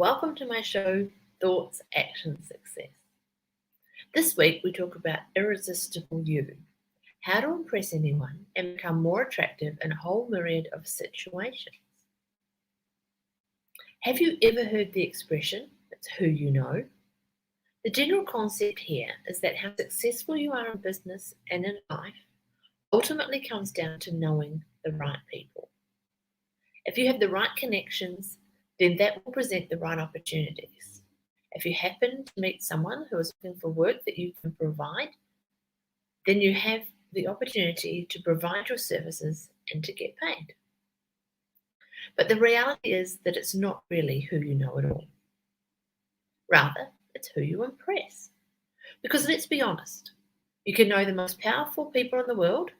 welcome to my show, Thoughts, Action, Success. This week we talk about Irresistible You, how to impress anyone and become more attractive in a whole myriad of situations. Have you ever heard the expression, it's who you know? The general concept here is that how successful you are in business and in life ultimately comes down to knowing the right people. If you have the right connections, then that will present the right opportunities. If you happen to meet someone who is looking for work that you can provide, then you have the opportunity to provide your services and to get paid. But the reality is that it's not really who you know at all. Rather, it's who you impress. Because let's be honest, you can know the most powerful people in the world,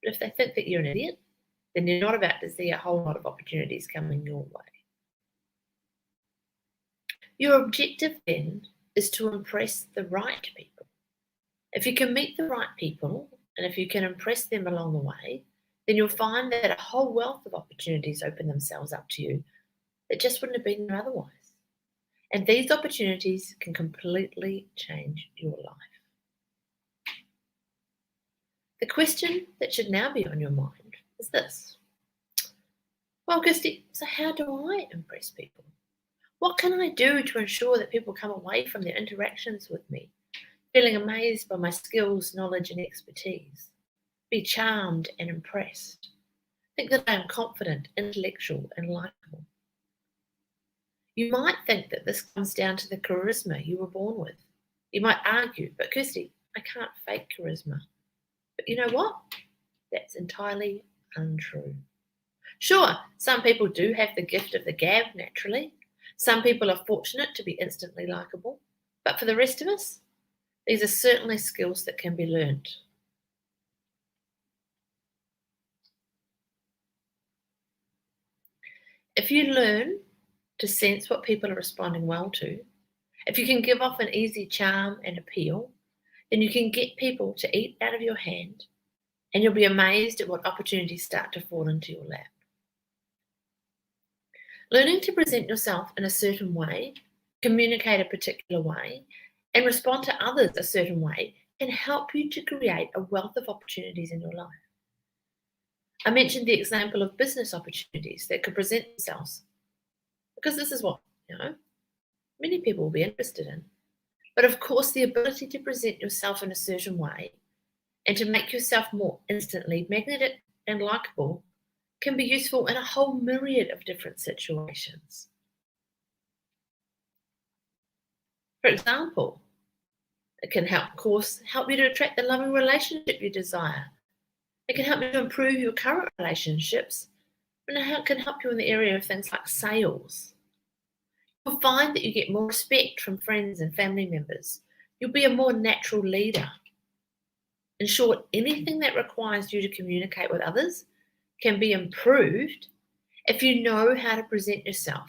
but if they think that you're an idiot, then you're not about to see a whole lot of opportunities coming your way. Your objective then is to impress the right people. If you can meet the right people and if you can impress them along the way, then you'll find that a whole wealth of opportunities open themselves up to you that just wouldn't have been there otherwise. And these opportunities can completely change your life. The question that should now be on your mind is this. Well, Kirsty, so how do I impress people? What can I do to ensure that people come away from their interactions with me feeling amazed by my skills, knowledge, and expertise? Be charmed and impressed. Think that I am confident, intellectual, and likable. You might think that this comes down to the charisma you were born with. You might argue, but Kirsty, I can't fake charisma. But you know what? That's entirely untrue. Sure, some people do have the gift of the gab naturally. Some people are fortunate to be instantly likable. But for the rest of us, these are certainly skills that can be learnt. If you learn to sense what people are responding well to, if you can give off an easy charm and appeal, then you can get people to eat out of your hand and you'll be amazed at what opportunities start to fall into your lap. Learning to present yourself in a certain way, communicate a particular way, and respond to others a certain way can help you to create a wealth of opportunities in your life. I mentioned the example of business opportunities that could present themselves because this is what, many people will be interested in. But of course, the ability to present yourself in a certain way and to make yourself more instantly magnetic and likable can be useful in a whole myriad of different situations. For example, it can help you to attract the loving relationship you desire. It can help you to improve your current relationships, and it can help you in the area of things like sales. You'll find that you get more respect from friends and family members. You'll be a more natural leader. In short, anything that requires you to communicate with others can be improved if you know how to present yourself,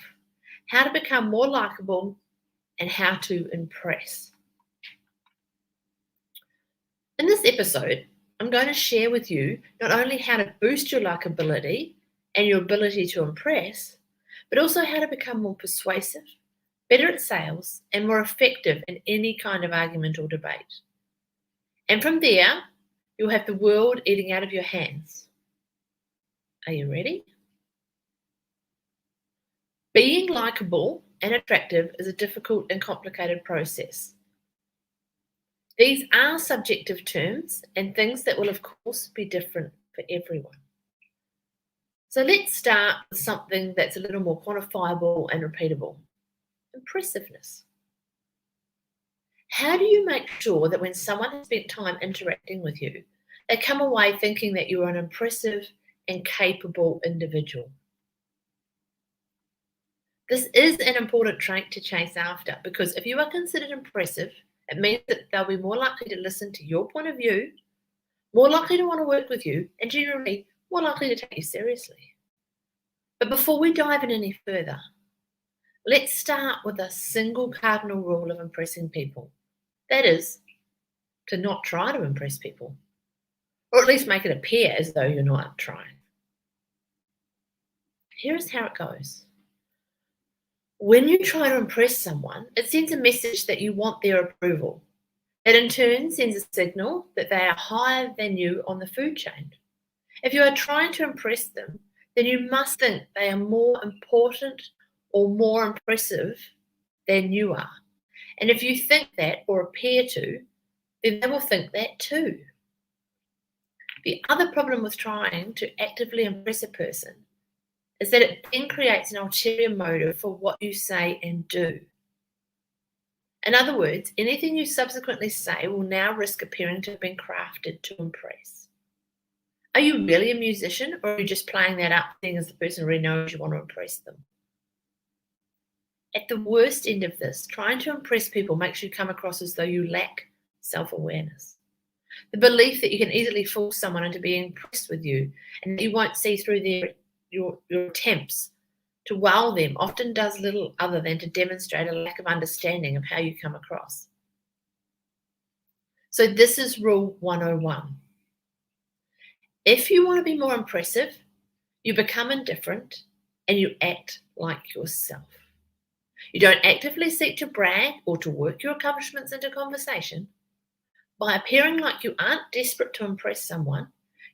how to become more likable, and how to impress. In this episode, I'm going to share with you not only how to boost your likability and your ability to impress, but also how to become more persuasive, better at sales, and more effective in any kind of argument or debate. And from there, you'll have the world eating out of your hands. Are you ready? Being likable and attractive is a difficult and complicated process. These are subjective terms and things that will, of course, be different for everyone. So let's start with something that's a little more quantifiable and repeatable. Impressiveness. How do you make sure that when someone has spent time interacting with you, they come away thinking that you're an impressive and capable individual? This is an important trait to chase after because if you are considered impressive, it means that they'll be more likely to listen to your point of view, more likely to want to work with you, and generally more likely to take you seriously. But before we dive in any further, let's start with a single cardinal rule of impressing people. That is, to not try to impress people, or at least make it appear as though you're not trying. Here is how it goes. When you try to impress someone, it sends a message that you want their approval. It in turn sends a signal that they are higher than you on the food chain. If you are trying to impress them, then you must think they are more important or more impressive than you are. And if you think that or appear to, then they will think that too. The other problem with trying to actively impress a person is that it then creates an ulterior motive for what you say and do. In other words, anything you subsequently say will now risk appearing to have been crafted to impress. Are you really a musician, or are you just playing that up, seeing as the person already knows you want to impress them? At the worst end of this, trying to impress people makes you come across as though you lack self-awareness. The belief that you can easily fool someone into being impressed with you and that you won't see through your attempts to wow them often does little other than to demonstrate a lack of understanding of how you come across. So this is rule 101. If you want to be more impressive, you become indifferent and you act like yourself. You don't actively seek to brag or to work your accomplishments into conversation. By appearing like you aren't desperate to impress someone,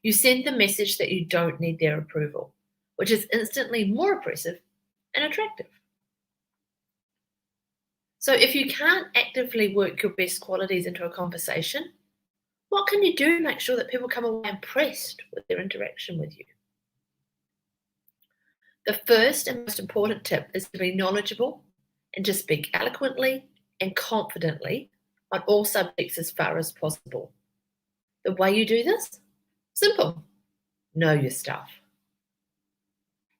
you send the message that you don't need their approval, which is instantly more oppressive and attractive. So if you can't actively work your best qualities into a conversation, what can you do to make sure that people come away impressed with their interaction with you? The first and most important tip is to be knowledgeable and to speak eloquently and confidently on all subjects as far as possible. The way you do this? Simple. Know your stuff.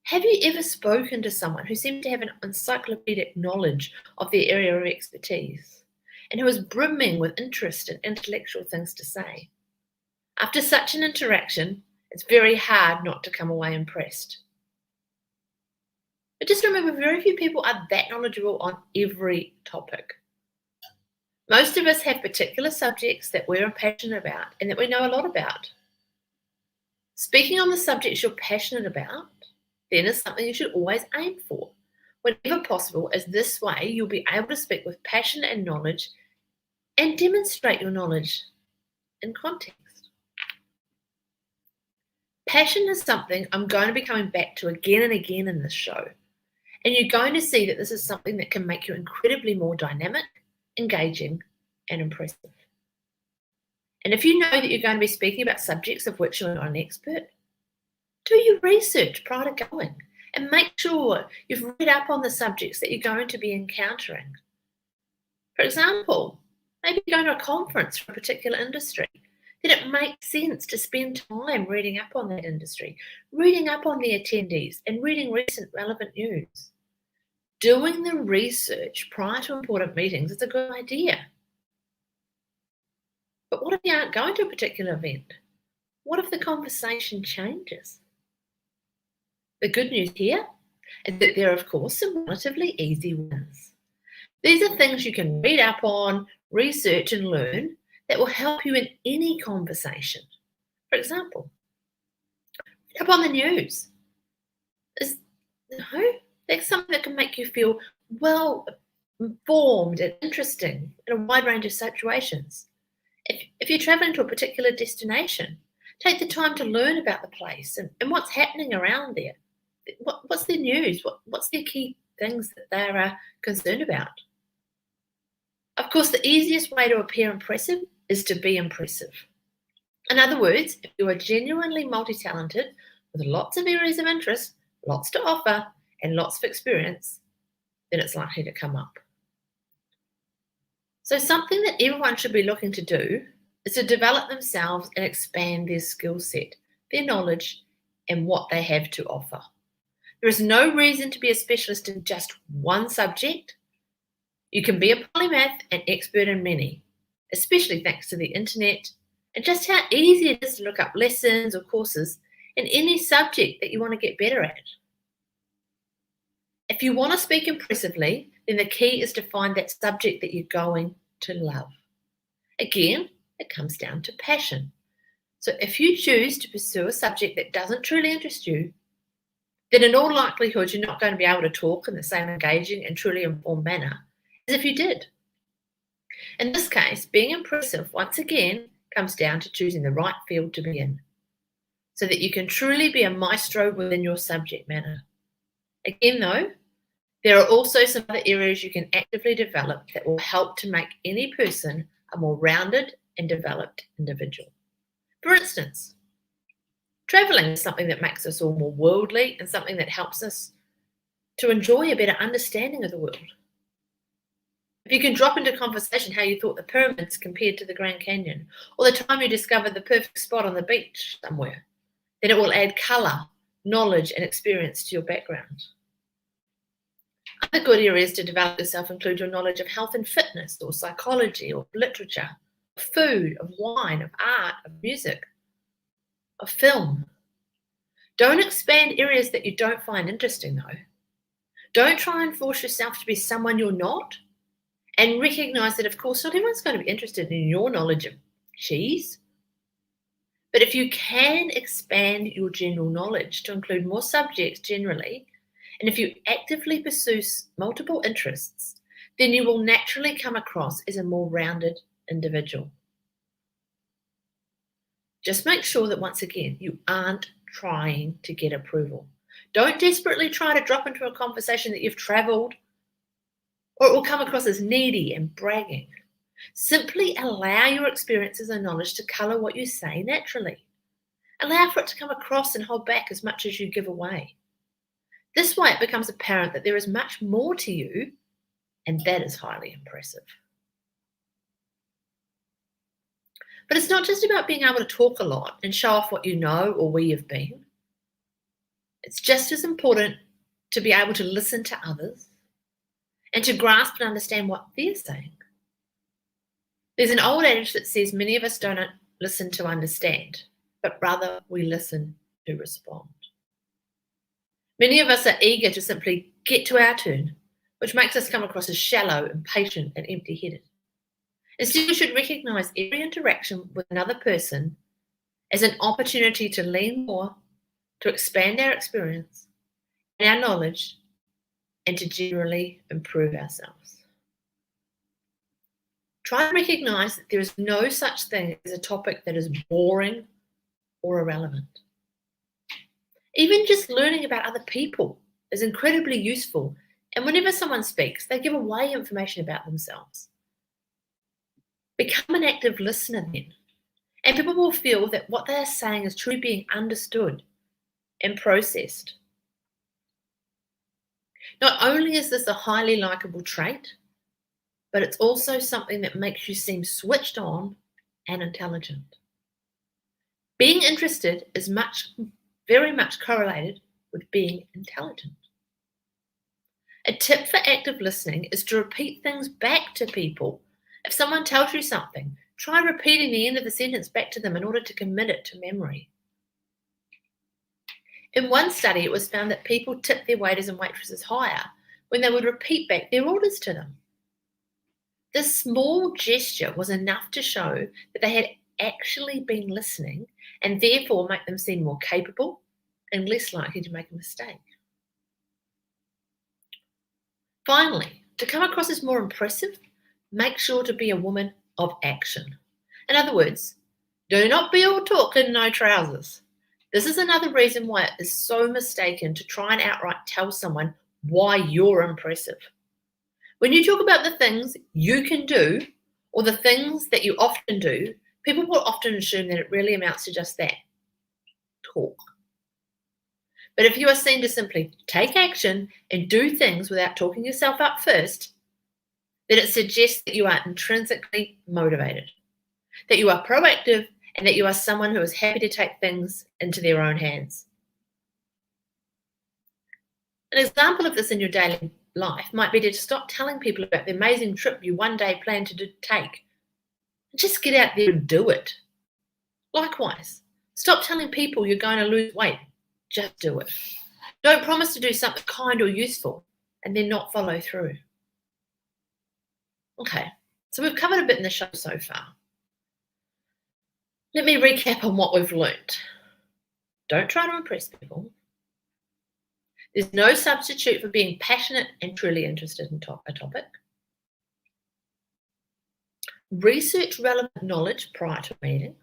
Have you ever spoken to someone who seemed to have an encyclopedic knowledge of their area of expertise and who was brimming with interest and intellectual things to say? After such an interaction, it's very hard not to come away impressed. But just remember, very few people are that knowledgeable on every topic. Most of us have particular subjects that we're passionate about and that we know a lot about. Speaking on the subjects you're passionate about then is something you should always aim for, whenever possible, as this way you'll be able to speak with passion and knowledge and demonstrate your knowledge in context. Passion is something I'm going to be coming back to again and again in this show, and you're going to see that this is something that can make you incredibly more dynamic, engaging, and impressive. And if you know that you're going to be speaking about subjects of which you're not an expert, do your research prior to going and make sure you've read up on the subjects that you're going to be encountering. For example, maybe going to a conference for a particular industry, then it makes sense to spend time reading up on that industry, reading up on the attendees, and reading recent relevant news. Doing the research prior to important meetings is a good idea. But what if you aren't going to a particular event? What if the conversation changes? The good news here is that there are, of course, some relatively easy wins. These are things you can read up on, research and learn that will help you in any conversation. For example, read up on the news. That's something that can make you feel well informed and interesting in a wide range of situations. If you're traveling to a particular destination, take the time to learn about the place and what's happening around there. What's the news? What's the key things that they're concerned about? Of course, the easiest way to appear impressive is to be impressive. In other words, if you are genuinely multi-talented with lots of areas of interest, lots to offer, and lots of experience, then it's likely to come up. So something that everyone should be looking to do is to develop themselves and expand their skill set, their knowledge, and what they have to offer. There is no reason to be a specialist in just one subject. You can be a polymath and expert in many, especially thanks to the internet and just how easy it is to look up lessons or courses in any subject that you want to get better at. If you want to speak impressively, then the key is to find that subject that you're going to love. Again, it comes down to passion. So if you choose to pursue a subject that doesn't truly interest you, then in all likelihood you're not going to be able to talk in the same engaging and truly informed manner as if you did. In this case, being impressive, once again, comes down to choosing the right field to be in, so that you can truly be a maestro within your subject matter. Again, though, there are also some other areas you can actively develop that will help to make any person a more rounded and developed individual. For instance, traveling is something that makes us all more worldly and something that helps us to enjoy a better understanding of the world. If you can drop into conversation how you thought the pyramids compared to the Grand Canyon, or the time you discovered the perfect spot on the beach somewhere, then it will add colour, knowledge, and experience to your background. Other good areas to develop yourself include your knowledge of health and fitness, or psychology, or literature, of food, of wine, of art, of music, of film. Don't expand areas that you don't find interesting, though. Don't try and force yourself to be someone you're not, and recognise that, of course, not everyone's going to be interested in your knowledge of cheese. But if you can expand your general knowledge to include more subjects generally, and if you actively pursue multiple interests, then you will naturally come across as a more rounded individual. Just make sure that, once again, you aren't trying to get approval. Don't desperately try to drop into a conversation that you've travelled, or it will come across as needy and bragging. Simply allow your experiences and knowledge to colour what you say naturally. Allow for it to come across and hold back as much as you give away. This way it becomes apparent that there is much more to you, and that is highly impressive. But it's not just about being able to talk a lot and show off what you know or where you've been. It's just as important to be able to listen to others and to grasp and understand what they're saying. There's an old adage that says many of us don't listen to understand, but rather we listen to respond. Many of us are eager to simply get to our turn, which makes us come across as shallow, impatient, and empty-headed. Instead, we should recognise every interaction with another person as an opportunity to learn more, to expand our experience and our knowledge, and to generally improve ourselves. Try and recognise that there is no such thing as a topic that is boring or irrelevant. Even just learning about other people is incredibly useful, and whenever someone speaks, they give away information about themselves. Become an active listener then, and people will feel that what they are saying is truly being understood and processed. Not only is this a highly likable trait, but it's also something that makes you seem switched on and intelligent. Being interested is very much correlated with being intelligent. A tip for active listening is to repeat things back to people. If someone tells you something, try repeating the end of the sentence back to them in order to commit it to memory. In one study, it was found that people tipped their waiters and waitresses higher when they would repeat back their orders to them. This small gesture was enough to show that they had actually been listening, and therefore make them seem more capable and less likely to make a mistake. Finally, to come across as more impressive, make sure to be a woman of action. In other words, do not be all talk and no trousers. This is another reason why it is so mistaken to try and outright tell someone why you're impressive. When you talk about the things you can do or the things that you often do, people will often assume that it really amounts to just that, talk. But if you are seen to simply take action and do things without talking yourself up first, then it suggests that you are intrinsically motivated, that you are proactive, and that you are someone who is happy to take things into their own hands. An example of this in your daily life might be to stop telling people about the amazing trip you one day plan to take. Just get out there and do it. Likewise, stop telling people you're going to lose weight. Just do it. Don't promise to do something kind or useful and then not follow through. Okay, so we've covered a bit in the show so far. Let me recap on what we've learned. Don't try to impress people. There's no substitute for being passionate and truly interested in a topic. Research relevant knowledge prior to a meeting.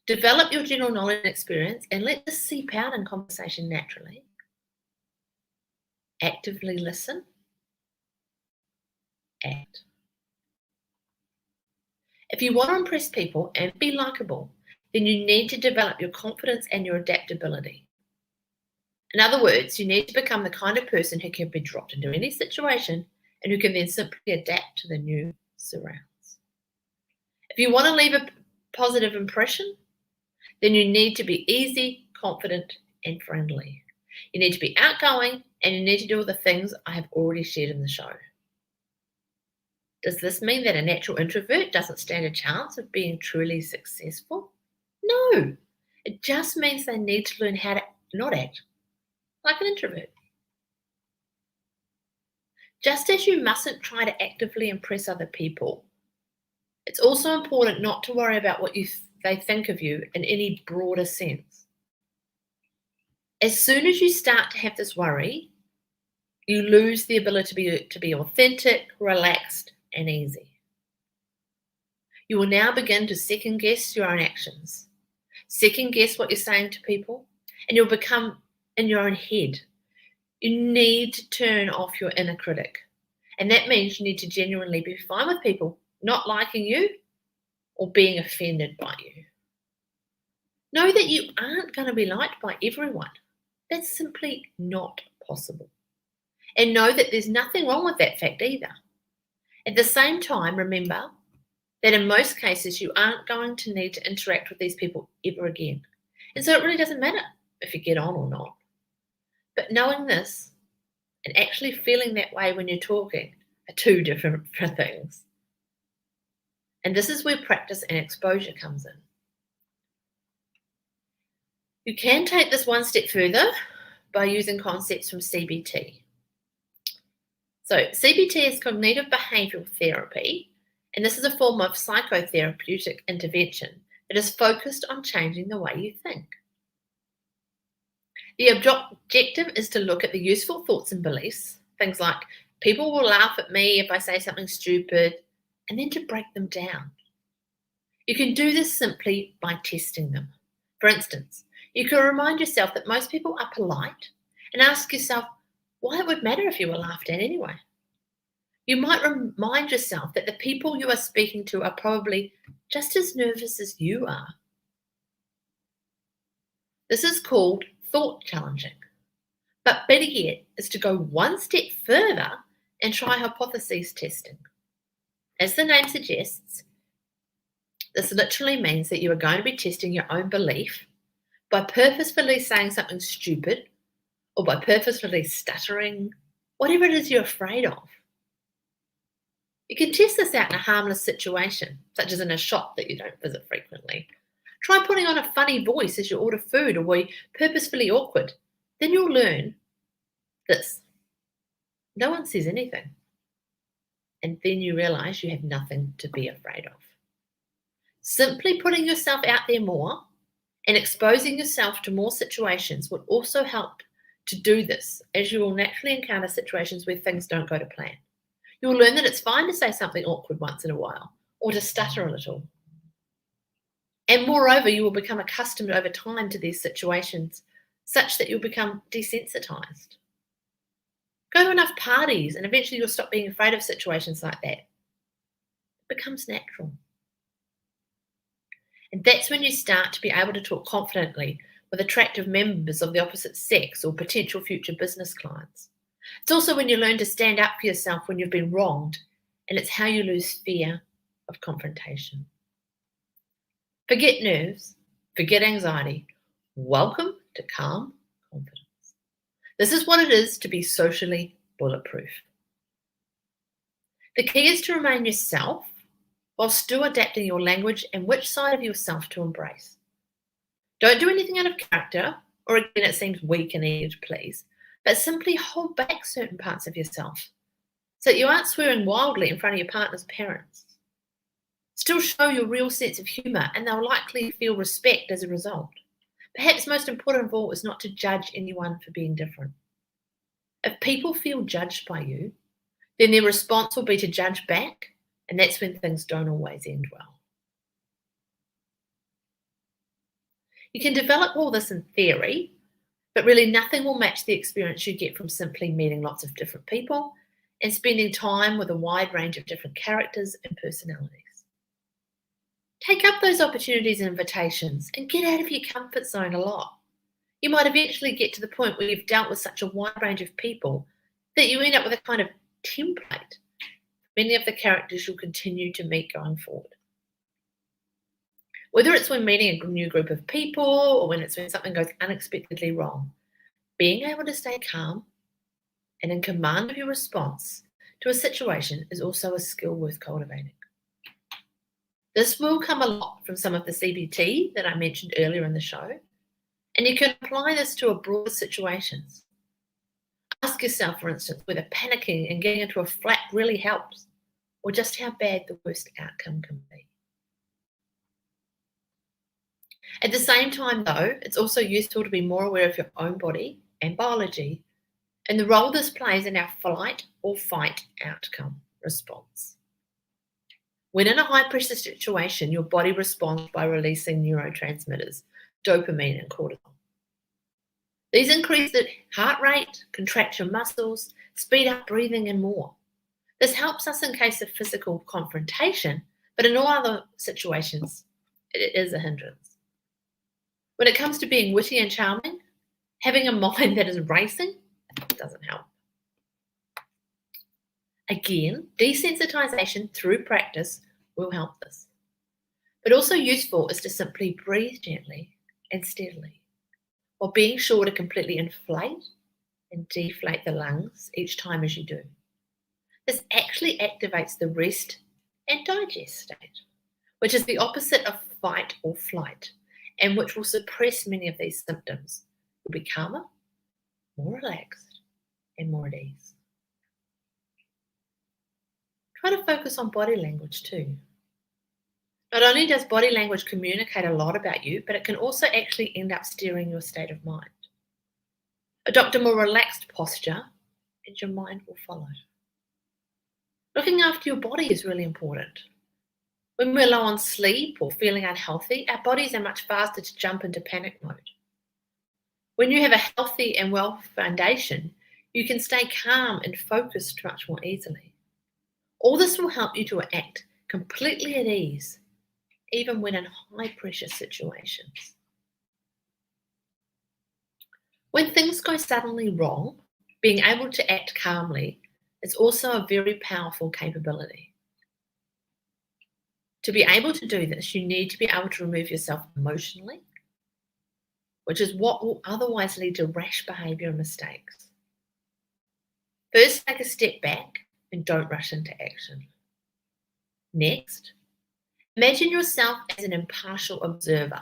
Develop your general knowledge and experience and let this seep out in conversation naturally. Actively listen. Act. If you want to impress people and be likable, then you need to develop your confidence and your adaptability. In other words, you need to become the kind of person who can be dropped into any situation and who can then simply adapt to the new surrounds. If you want to leave a positive impression, then you need to be easy, confident, and friendly. You need to be outgoing, and you need to do all the things I have already shared in the show. Does this mean that a natural introvert doesn't stand a chance of being truly successful? No. It just means they need to learn how to not act like an introvert. Just as you mustn't try to actively impress other people, it's also important not to worry about what they think of you in any broader sense. As soon as you start to have this worry, you lose the ability to be authentic, relaxed, and easy. You will now begin to second guess your own actions, second guess what you're saying to people, and you'll become in your own head. You need to turn off your inner critic. And that means you need to genuinely be fine with people not liking you or being offended by you. Know that you aren't going to be liked by everyone. That's simply not possible. And know that there's nothing wrong with that fact either. At the same time, remember that in most cases you aren't going to need to interact with these people ever again. And so it really doesn't matter if you get on or not. But knowing this and actually feeling that way when you're talking are two different things. And this is where practice and exposure comes in. You can take this one step further by using concepts from CBT. So CBT is cognitive behavioural therapy, and this is a form of psychotherapeutic intervention that is focused on changing the way you think. The objective is to look at the useful thoughts and beliefs, things like people will laugh at me if I say something stupid, and then to break them down. You can do this simply by testing them. For instance, you can remind yourself that most people are polite and ask yourself why it would matter if you were laughed at anyway. You might remind yourself that the people you are speaking to are probably just as nervous as you are. This is called thought challenging. But better yet is to go one step further and try hypothesis testing. As the name suggests, this literally means that you are going to be testing your own belief by purposefully saying something stupid or by purposefully stuttering, whatever it is you're afraid of. You can test this out in a harmless situation, such as in a shop that you don't visit frequently. Try putting on a funny voice as you order food or be purposefully awkward. Then you'll learn this. No one says anything. And then you realise you have nothing to be afraid of. Simply putting yourself out there more and exposing yourself to more situations will also help to do this, as you will naturally encounter situations where things don't go to plan. You will learn that it's fine to say something awkward once in a while or to stutter a little. And moreover, you will become accustomed over time to these situations such that you'll become desensitized. Go to enough parties and eventually you'll stop being afraid of situations like that. It becomes natural. And that's when you start to be able to talk confidently with attractive members of the opposite sex or potential future business clients. It's also when you learn to stand up for yourself when you've been wronged, and it's how you lose fear of confrontation. Forget nerves, forget anxiety. Welcome to calm confidence. This is what it is to be socially bulletproof. The key is to remain yourself while still adapting your language and which side of yourself to embrace. Don't do anything out of character, or again it seems weak and eager to please, but simply hold back certain parts of yourself so that you aren't swearing wildly in front of your partner's parents. Still show your real sense of humour and they'll likely feel respect as a result. Perhaps most important of all is not to judge anyone for being different. If people feel judged by you, then their response will be to judge back, and that's when things don't always end well. You can develop all this in theory, but really nothing will match the experience you get from simply meeting lots of different people and spending time with a wide range of different characters and personalities. Take up those opportunities and invitations and get out of your comfort zone a lot. You might eventually get to the point where you've dealt with such a wide range of people that you end up with a kind of template for many of the characters you'll continue to meet going forward. Whether it's when meeting a new group of people or when it's when something goes unexpectedly wrong, being able to stay calm and in command of your response to a situation is also a skill worth cultivating. This will come a lot from some of the CBT that I mentioned earlier in the show, and you can apply this to a broader situations. Ask yourself, for instance, whether panicking and getting into a flat really helps, or just how bad the worst outcome can be. At the same time, though, it's also useful to be more aware of your own body and biology and the role this plays in our flight or fight outcome response. When in a high-pressure situation, your body responds by releasing neurotransmitters, dopamine and cortisol. These increase the heart rate, contract your muscles, speed up breathing and more. This helps us in case of physical confrontation, but in all other situations, it is a hindrance. When it comes to being witty and charming, having a mind that is racing doesn't help. Again, desensitization through practice will help this. But also useful is to simply breathe gently and steadily, while being sure to completely inflate and deflate the lungs each time as you do. This actually activates the rest and digest state, which is the opposite of fight or flight, and which will suppress many of these symptoms. You'll be calmer, more relaxed, and more at ease. Try to focus on body language too. Not only does body language communicate a lot about you, but it can also actually end up steering your state of mind. Adopt a more relaxed posture and your mind will follow. Looking after your body is really important. When we're low on sleep or feeling unhealthy, our bodies are much faster to jump into panic mode. When you have a healthy and well foundation, you can stay calm and focused much more easily. All this will help you to act completely at ease, even when in high-pressure situations. When things go suddenly wrong, being able to act calmly is also a very powerful capability. To be able to do this, you need to be able to remove yourself emotionally, which is what will otherwise lead to rash behaviour and mistakes. First, take a step back and don't rush into action. Next, imagine yourself as an impartial observer.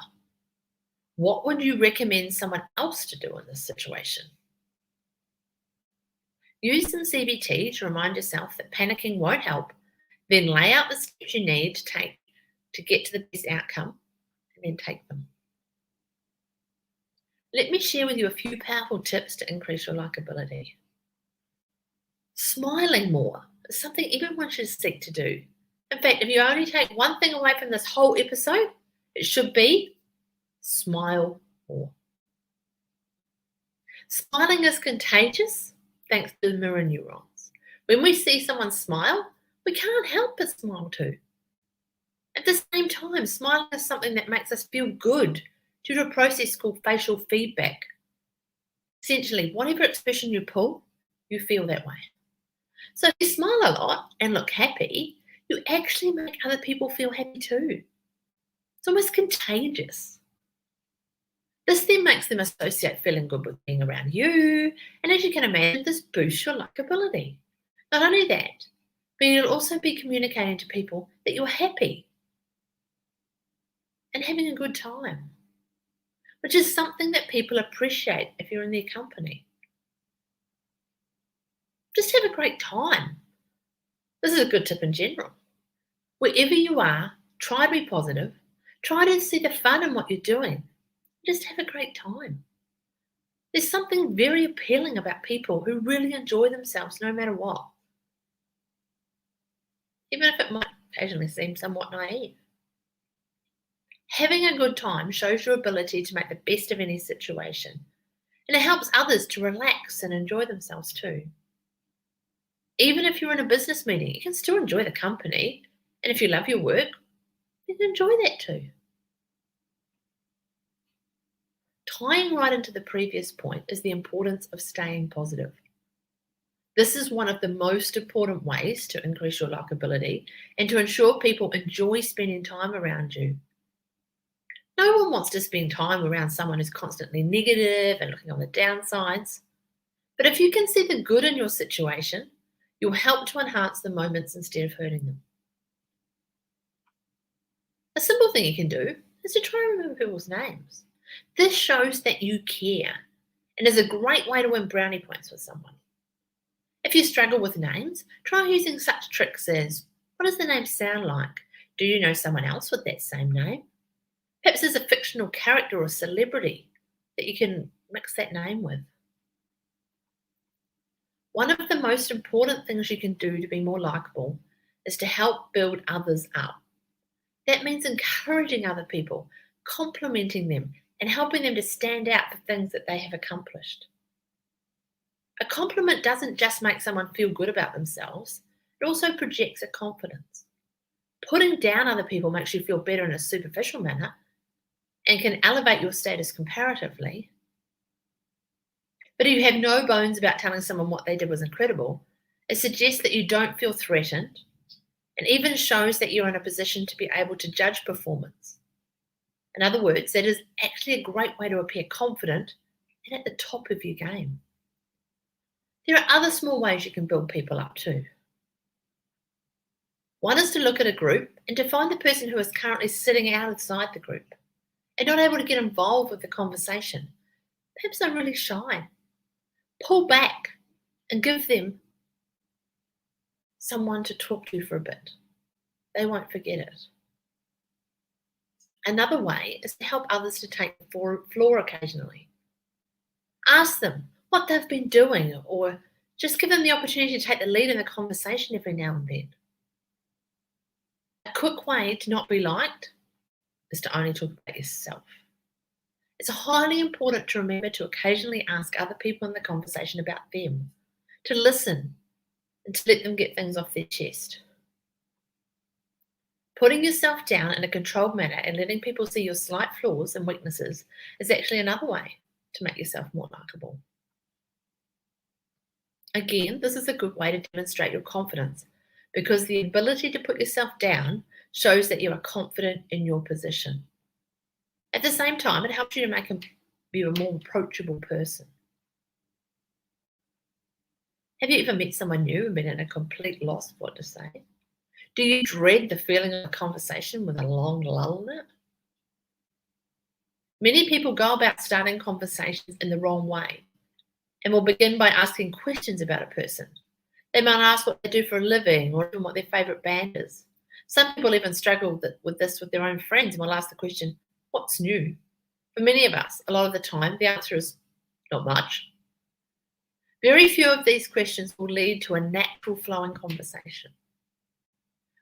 What would you recommend someone else to do in this situation? Use some CBT to remind yourself that panicking won't help, then lay out the steps you need to take to get to the best outcome, and then take them. Let me share with you a few powerful tips to increase your likability. Smiling more is something everyone should seek to do. In fact, if you only take one thing away from this whole episode, it should be smile more. Smiling is contagious thanks to the mirror neurons. When we see someone smile, we can't help but smile too. At the same time, smiling is something that makes us feel good due to a process called facial feedback. Essentially, whatever expression you pull, you feel that way. So if you smile a lot and look happy, you actually make other people feel happy too. It's almost contagious. This then makes them associate feeling good with being around you, and as you can imagine, this boosts your likability. Not only that, but you'll also be communicating to people that you're happy and having a good time, which is something that people appreciate if you're in their company. Just have a great time. This is a good tip in general. Wherever you are, try to be positive. Try to see the fun in what you're doing. Just have a great time. There's something very appealing about people who really enjoy themselves no matter what, even if it might occasionally seem somewhat naive. Having a good time shows your ability to make the best of any situation, and it helps others to relax and enjoy themselves too. Even if you're in a business meeting, you can still enjoy the company, and if you love your work, you can enjoy that too. Tying right into the previous point is the importance of staying positive. This is one of the most important ways to increase your likability and to ensure people enjoy spending time around you. No one wants to spend time around someone who's constantly negative and looking on the downsides. But if you can see the good in your situation, you'll help to enhance the moments instead of hurting them. A simple thing you can do is to try and remember people's names. This shows that you care and is a great way to win brownie points with someone. If you struggle with names, try using such tricks as, what does the name sound like? Do you know someone else with that same name? Perhaps there's a fictional character or celebrity that you can mix that name with. One of the most important things you can do to be more likable is to help build others up. That means encouraging other people, complimenting them, and helping them to stand out for things that they have accomplished. A compliment doesn't just make someone feel good about themselves, it also projects a confidence. Putting down other people makes you feel better in a superficial manner and can elevate your status comparatively. But if you have no bones about telling someone what they did was incredible, it suggests that you don't feel threatened and even shows that you're in a position to be able to judge performance. In other words, that is actually a great way to appear confident and at the top of your game. There are other small ways you can build people up too. One is to look at a group and to find the person who is currently sitting outside the group and not able to get involved with the conversation. Perhaps they're really shy. Pull back and give them someone to talk to for a bit. They won't forget it. Another way is to help others to take the floor occasionally. Ask them what they've been doing, or just give them the opportunity to take the lead in the conversation every now and then. A quick way to not be liked is to only talk about yourself. It's highly important to remember to occasionally ask other people in the conversation about them, to listen and to let them get things off their chest. Putting yourself down in a controlled manner and letting people see your slight flaws and weaknesses is actually another way to make yourself more likable. Again, this is a good way to demonstrate your confidence because the ability to put yourself down shows that you are confident in your position. At the same time, it helps you to make you a more approachable person. Have you ever met someone new and been in a complete loss of what to say? Do you dread the feeling of a conversation with a long lull in it? Many people go about starting conversations in the wrong way and will begin by asking questions about a person. They might ask what they do for a living or even what their favourite band is. Some people even struggle with this with their own friends and will ask the question, what's new? For many of us, a lot of the time, the answer is not much. Very few of these questions will lead to a natural flowing conversation.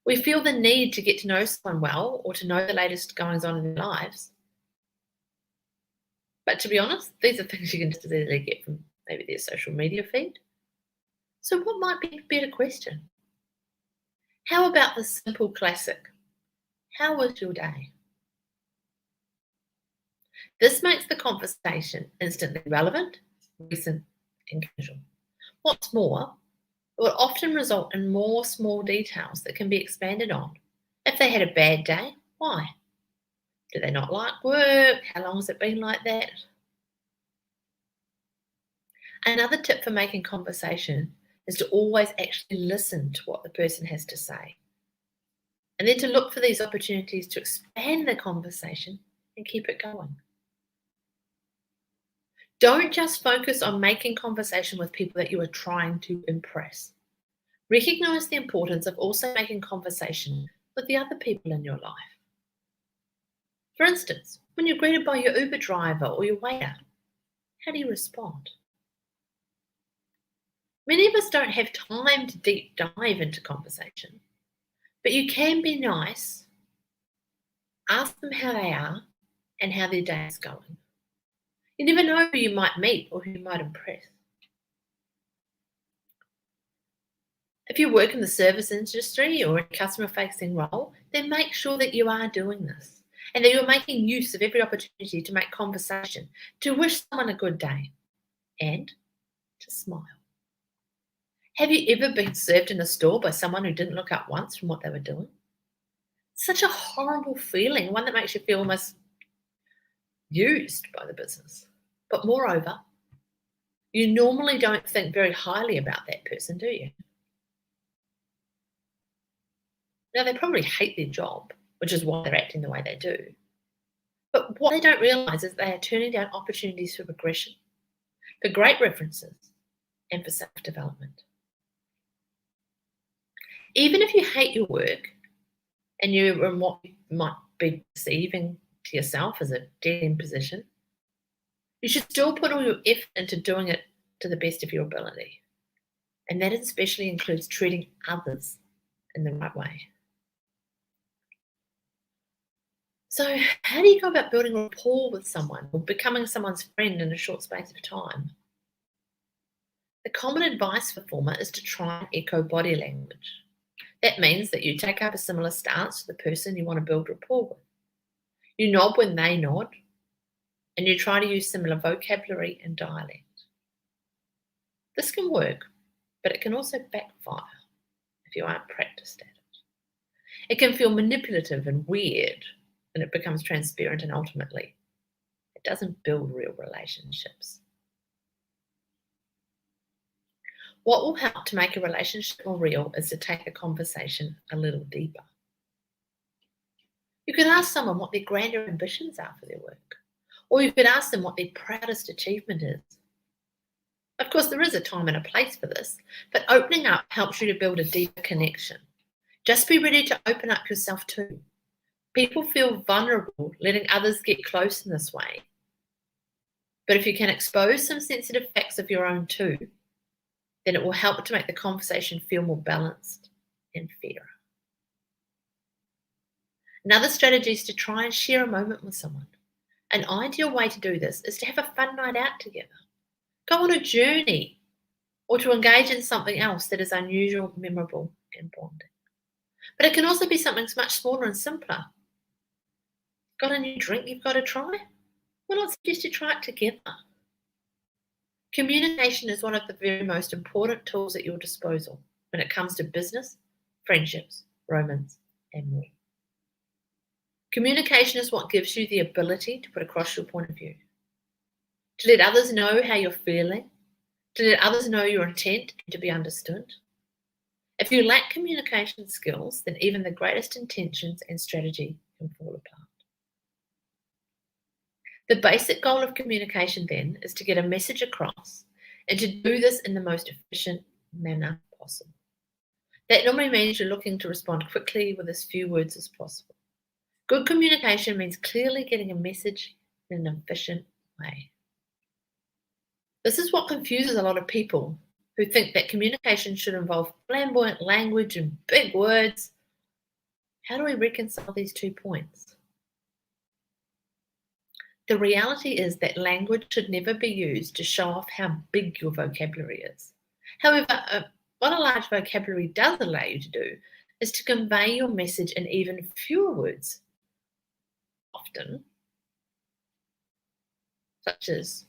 We feel the need to get to know someone well or to know the latest goings on in their lives. But to be honest, these are things you can just as easily get from maybe their social media feed. So what might be a better question? How about the simple classic? How was your day? This makes the conversation instantly relevant, recent, and casual. What's more, it will often result in more small details that can be expanded on. If they had a bad day, why? Do they not like work? How long has it been like that? Another tip for making conversation is to always actually listen to what the person has to say. And then to look for these opportunities to expand the conversation and keep it going. Don't just focus on making conversation with people that you are trying to impress. Recognize the importance of also making conversation with the other people in your life. For instance, when you're greeted by your Uber driver or your waiter, how do you respond? Many of us don't have time to deep dive into conversation, but you can be nice, ask them how they are and how their day is going. You never know who you might meet or who you might impress. If you work in the service industry or in a customer-facing role, then make sure that you are doing this and that you're making use of every opportunity to make conversation, to wish someone a good day, and to smile. Have you ever been served in a store by someone who didn't look up once from what they were doing? Such a horrible feeling, one that makes you feel almost used by the business. But moreover, you normally don't think very highly about that person, do you? Now, they probably hate their job, which is why they're acting the way they do. But what they don't realise is they are turning down opportunities for progression, for great references, and for self-development. Even if you hate your work and you're in what you might be perceiving to yourself as a dead-end position, you should still put all your effort into doing it to the best of your ability. And that especially includes treating others in the right way. So how do you go about building rapport with someone or becoming someone's friend in a short space of time? The common advice for former is to try and echo body language. That means that you take up a similar stance to the person you want to build rapport with. You nod when they nod, and you try to use similar vocabulary and dialect. This can work, but it can also backfire if you aren't practiced at it. It can feel manipulative and weird when it becomes transparent, and ultimately, it doesn't build real relationships. What will help to make a relationship more real is to take a conversation a little deeper. You could ask someone what their grander ambitions are for their work, or you could ask them what their proudest achievement is. Of course, there is a time and a place for this, but opening up helps you to build a deeper connection. Just be ready to open up yourself too. People feel vulnerable letting others get close in this way. But if you can expose some sensitive facts of your own too, then it will help to make the conversation feel more balanced and fairer. Another strategy is to try and share a moment with someone. An ideal way to do this is to have a fun night out together. Go on a journey or to engage in something else that is unusual, memorable, and bonding. But it can also be something much smaller and simpler. Got a new drink you've got to try? Why not suggest you try it together? Communication is one of the very most important tools at your disposal when it comes to business, friendships, romance, and more. Communication is what gives you the ability to put across your point of view, to let others know how you're feeling, to let others know your intent and to be understood. If you lack communication skills, then even the greatest intentions and strategy can fall apart. The basic goal of communication then is to get a message across and to do this in the most efficient manner possible. That normally means you're looking to respond quickly with as few words as possible. Good communication means clearly getting a message in an efficient way. This is what confuses a lot of people who think that communication should involve flamboyant language and big words. How do we reconcile these 2 points? The reality is that language should never be used to show off how big your vocabulary is. However, what a large vocabulary does allow you to do is to convey your message in even fewer words, often, such as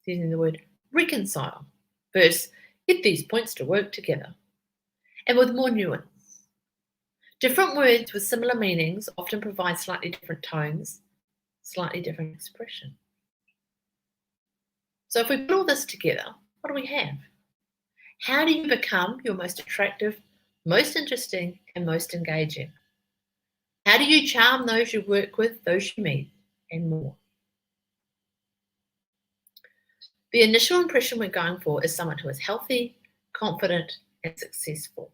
using the word reconcile versus get these points to work together, and with more nuance. Different words with similar meanings often provide slightly different tones, slightly different expression. So if we put all this together, what do we have? How do you become your most attractive, most interesting, and most engaging? How do you charm those you work with, those you meet, and more? The initial impression we're going for is someone who is healthy, confident, and successful,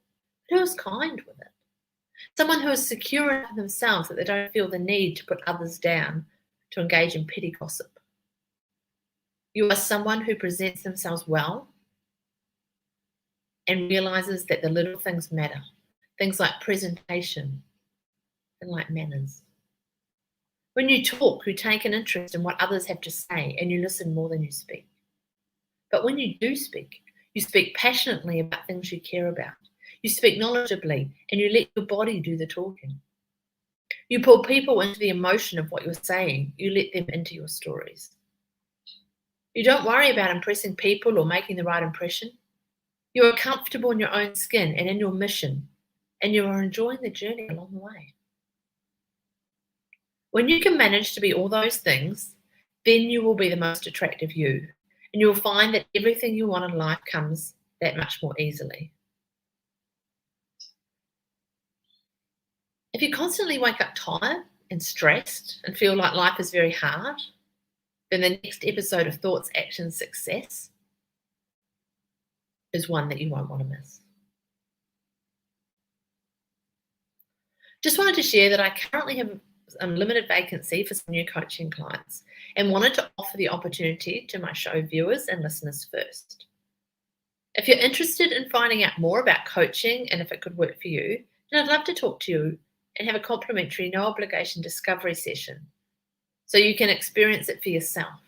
but who is kind with it. Someone who is secure enough in themselves that they don't feel the need to put others down to engage in petty gossip. You are someone who presents themselves well and realizes that the little things matter. Things like presentation and like manners. When you talk, you take an interest in what others have to say and you listen more than you speak. But when you do speak, you speak passionately about things you care about. You speak knowledgeably and you let your body do the talking. You pull people into the emotion of what you're saying. You let them into your stories. You don't worry about impressing people or making the right impression. You are comfortable in your own skin and in your mission, and you are enjoying the journey along the way. When you can manage to be all those things, then you will be the most attractive you, and you will find that everything you want in life comes that much more easily. If you constantly wake up tired and stressed and feel like life is very hard, then the next episode of Thoughts, Actions, Success is one that you won't want to miss. Just wanted to share that I currently have a limited vacancy for some new coaching clients and wanted to offer the opportunity to my show viewers and listeners first. If you're interested in finding out more about coaching and if it could work for you, then I'd love to talk to you and have a complimentary, no obligation discovery session so you can experience it for yourself.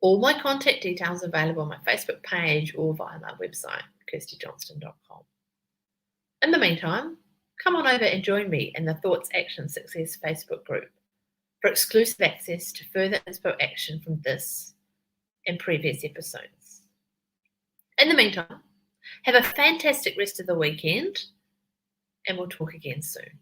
All my contact details are available on my Facebook page or via my website, kirstyjohnston.com. In the meantime, come on over and join me in the Thoughts, Action, Success Facebook group for exclusive access to further inspo action from this and previous episodes. In the meantime, have a fantastic rest of the weekend and we'll talk again soon.